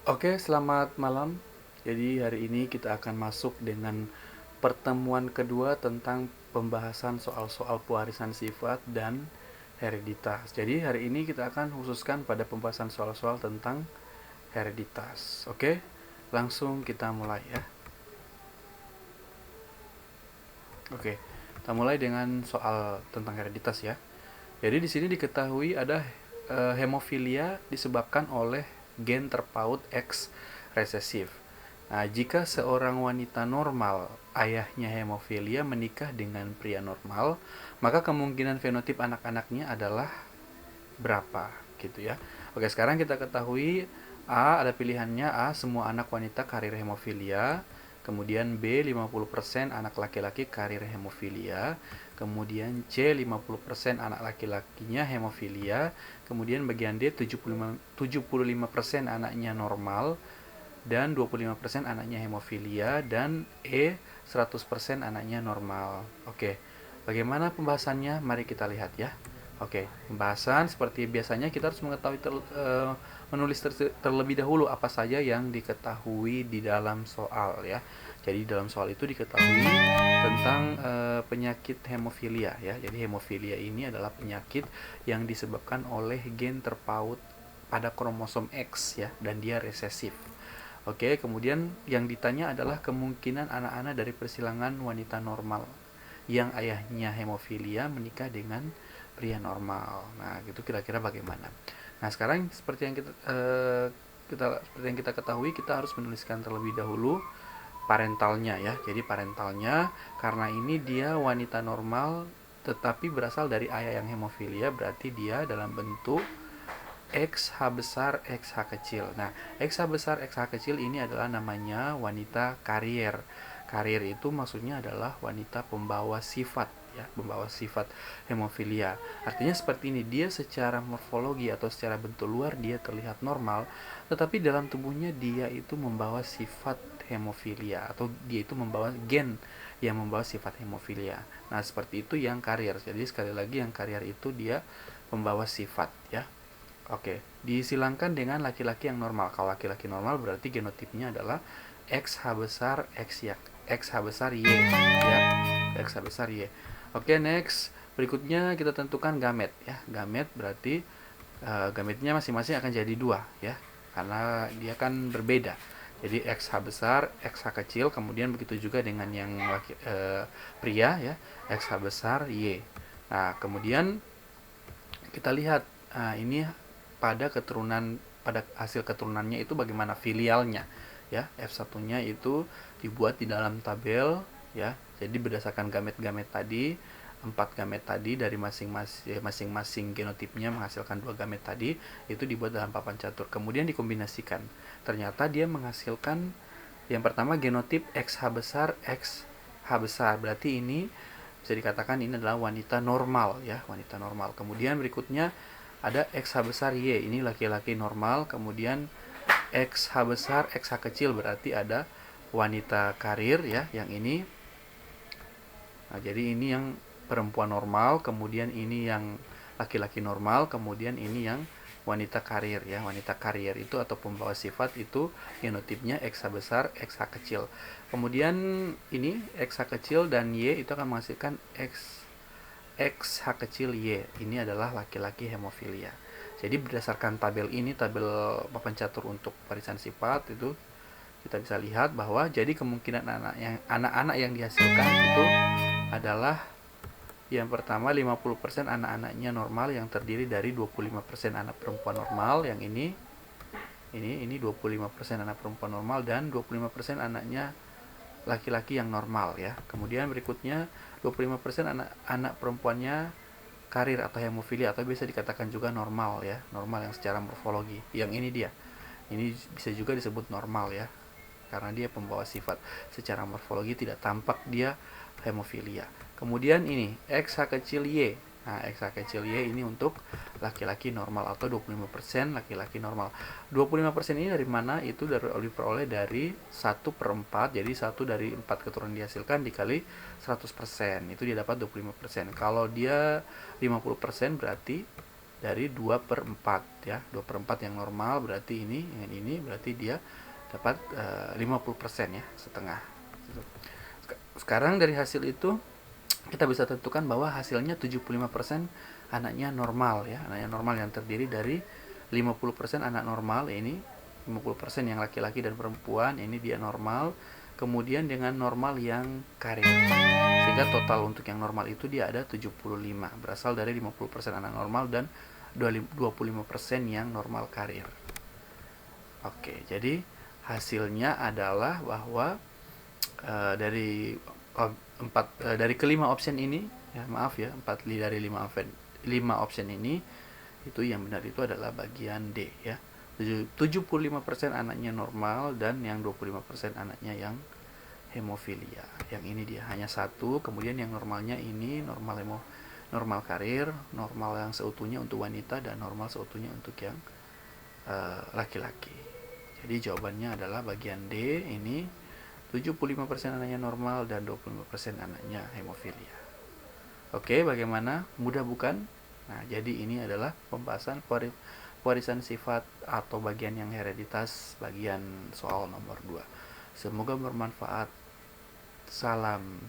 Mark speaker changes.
Speaker 1: Oke, selamat malam. Jadi hari ini kita akan masuk dengan pertemuan kedua tentang pembahasan soal-soal pewarisan sifat dan hereditas. Jadi hari ini kita akan khususkan pada pembahasan soal-soal tentang hereditas. Oke, langsung kita mulai ya. Oke, kita mulai dengan soal tentang hereditas ya. Jadi di sini diketahui ada hemofilia disebabkan oleh gen terpaut X resesif. Nah, jika seorang wanita normal, ayahnya hemofilia menikah dengan pria normal, maka kemungkinan fenotip anak-anaknya adalah berapa gitu ya. Oke, sekarang kita ketahui A ada pilihannya A semua anak wanita karir hemofilia, kemudian B 50% anak laki-laki karir hemofilia, kemudian C 50% anak laki-lakinya hemofilia, kemudian bagian D 75% anaknya normal dan 25% anaknya hemofilia, dan E 100% anaknya normal. Oke. Bagaimana pembahasannya? Mari kita lihat ya. Oke, pembahasan seperti biasanya kita harus mengetahui menulis terlebih dahulu apa saja yang diketahui di dalam soal ya. Jadi dalam soal itu diketahui tentang penyakit hemofilia ya. Jadi hemofilia ini adalah penyakit yang disebabkan oleh gen terpaut pada kromosom X ya, dan dia resesif. Oke, kemudian yang ditanya adalah kemungkinan anak-anak dari persilangan wanita normal yang ayahnya hemofilia menikah dengan pria normal. Nah, itu kira-kira bagaimana? Nah, sekarang seperti yang seperti yang kita ketahui, kita harus menuliskan terlebih dahulu parentalnya ya. Jadi parentalnya karena ini dia wanita normal tetapi berasal dari ayah yang hemofilia, berarti dia dalam bentuk XH besar XH kecil. Nah, XH besar XH kecil ini adalah namanya wanita karier. Karier itu maksudnya adalah wanita pembawa sifat ya, pembawa sifat hemofilia. Artinya seperti ini, dia secara morfologi atau secara bentuk luar dia terlihat normal, tetapi dalam tubuhnya dia itu membawa sifat hemofilia, atau dia itu membawa gen yang membawa sifat hemofilia. Nah, seperti itu yang karier. Jadi sekali lagi yang karier itu dia pembawa sifat ya. Oke, disilangkan dengan laki-laki yang normal. Kalau laki-laki normal berarti genotipnya adalah XH besar XH besar Y ya. XH besar Y. Oke, next. Berikutnya kita tentukan gamet ya. Gamet berarti gametnya masing-masing akan jadi 2 ya. Karena dia kan berbeda. Jadi XH besar, XH kecil, kemudian begitu juga dengan yang pria ya, XH besar Y. Nah, kemudian kita lihat ini pada hasil keturunannya itu bagaimana filialnya ya. F1-nya itu dibuat di dalam tabel ya. Jadi berdasarkan gamet-gamet tadi, 4 gamet tadi dari masing-masing genotipnya menghasilkan 2 gamet tadi, itu dibuat dalam papan catur. Kemudian dikombinasikan. Ternyata dia menghasilkan yang pertama genotip XH besar XH besar. Berarti ini bisa dikatakan ini adalah wanita normal ya, wanita normal. Kemudian berikutnya ada XH besar Y, ini laki-laki normal. Kemudian XH besar XH kecil berarti ada wanita karir ya, yang ini. Nah, jadi ini yang perempuan normal, kemudian ini yang laki-laki normal, kemudian ini yang wanita karir ya. Wanita karir itu atau pembawa sifat itu genotipnya XH besar XH kecil. Kemudian ini XH kecil dan Y itu akan menghasilkan XH kecil Y. Ini adalah laki-laki hemofilia. Jadi berdasarkan tabel ini, tabel papan catur untuk warisan sifat itu, kita bisa lihat bahwa jadi kemungkinan anak-anak yang dihasilkan itu adalah yang pertama 50% anak-anaknya normal yang terdiri dari 25% anak perempuan normal, yang ini 25% anak perempuan normal dan 25% anaknya laki-laki yang normal ya. Kemudian berikutnya 25% anak perempuannya karir atau hemofilia, atau bisa dikatakan juga normal ya, normal yang secara morfologi. Yang ini dia. Ini bisa juga disebut normal ya. Karena dia pembawa sifat, secara morfologi tidak tampak dia hemofilia. Kemudian ini XH kecil Y. Nah, XH kecil Y ini untuk laki-laki normal atau 25% laki-laki normal. 25% ini dari mana? Itu diperoleh dari 1/4. Jadi 1 dari 4 keturunan dihasilkan dikali 100%. Itu dia dapat 25%. Kalau dia 50% berarti dari 2/4 ya. 2/4 yang normal berarti ini, dengan ini berarti dia dapat 50% ya, setengah. Sekarang dari hasil itu kita bisa tentukan bahwa hasilnya 75% anaknya normal ya. Anaknya normal yang terdiri dari 50% anak normal, ini 50% yang laki-laki dan perempuan, ini dia normal. Kemudian dengan normal yang karir. Sehingga total untuk yang normal itu dia ada 75, berasal dari 50% anak normal dan 25% yang normal karir. Oke, jadi hasilnya adalah bahwa dari kelima option ini ya, maaf ya, dari 5 option ini, itu yang benar itu adalah bagian D ya. 75% anaknya normal dan yang 25% anaknya yang hemofilia. Yang ini dia hanya satu, kemudian yang normalnya ini normal karir, normal yang seutuhnya untuk wanita dan normal seutuhnya untuk yang laki-laki. Jadi jawabannya adalah bagian D, ini 75% anaknya normal dan 25% anaknya hemofilia. Oke, bagaimana? Mudah bukan? Nah, jadi ini adalah pembahasan warisan sifat atau bagian yang hereditas, bagian soal nomor 2. Semoga bermanfaat. Salam.